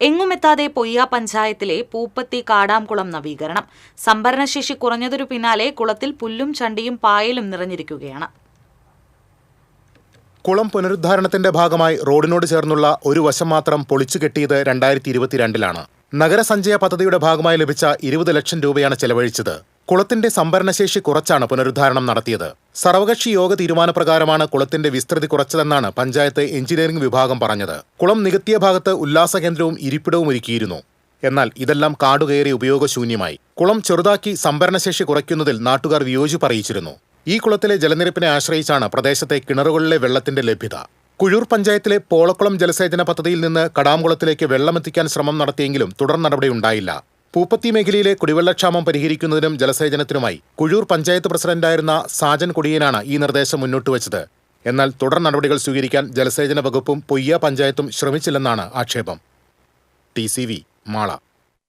എങ്ങുമെത്താതെ പൊയ്യ പഞ്ചായത്തിലെ പൂപ്പത്തി കാടാംകുളം നവീകരണം. സംഭരണശേഷി കുറഞ്ഞതൊരു പിന്നാലെ കുളത്തിൽ പുല്ലും ചണ്ടിയും പായലും നിറഞ്ഞിരിക്കുകയാണ്. കുളം പുനരുദ്ധാരണത്തിന്റെ ഭാഗമായി റോഡിനോട് ചേർന്നുള്ള ഒരു വശം മാത്രം പൊളിച്ചു കെട്ടിയത് 2022-ലാണ്. നഗരസഞ്ചയ പദ്ധതിയുടെ ഭാഗമായി ലഭിച്ച 20 ലക്ഷം രൂപയാണ് ചെലവഴിച്ചത്. കുളത്തിന്റെ സംഭരണശേഷി കുറച്ചാണ് പുനരുദ്ധാരണം നടത്തിയത്. സർവകക്ഷി യോഗ തീരുമാനപ്രകാരമാണ് കുളത്തിന്റെ വിസ്തൃതി കുറച്ചതെന്നാണ് പഞ്ചായത്ത് എഞ്ചിനീയറിംഗ് വിഭാഗം പറഞ്ഞത്. കുളം നികത്തിയ ഭാഗത്ത് ഉല്ലാസ കേന്ദ്രവും ഇരിപ്പിടവും ഒരുക്കിയിരുന്നു. എന്നാൽ ഇതെല്ലാം കാടുകയറി ഉപയോഗശൂന്യമായി. കുളം ചെറുതാക്കി സംഭരണശേഷി കുറയ്ക്കുന്നതിൽ നാട്ടുകാർ വിയോജിപ്പ് അറിയിച്ചിരുന്നു. ഈ കുളത്തിലെ ജലനിരപ്പിനെ ആശ്രയിച്ചാണ് പ്രദേശത്തെ കിണറുകളിലെ വെള്ളത്തിന്റെ ലഭ്യത. കുഴൂർ പഞ്ചായത്തിലെ പോളക്കുളം ജലസേചന പദ്ധതിയിൽ നിന്ന് കടാംകുളത്തിലേക്ക് വെള്ളമെത്തിക്കാൻ ശ്രമം നടത്തിയെങ്കിലും തുടർ നടപടിയുണ്ടായില്ല. പൂപ്പത്തി മേഖലയിലെ കുടിവെള്ളക്ഷാമം പരിഹരിക്കുന്നതിനും ജലസേചനത്തിനുമായി കുഴൂർ പഞ്ചായത്ത് പ്രസിഡന്റായിരുന്ന സാജൻ കൊടിയനാണ് ഈ നിർദ്ദേശം മുന്നോട്ടുവച്ചത്. എന്നാൽ തുടർ നടപടികൾ സ്വീകരിക്കാൻ ജലസേചന വകുപ്പും പൊയ്യ പഞ്ചായത്തും ശ്രമിച്ചില്ലെന്നാണ് ആക്ഷേപം. TCV മാള.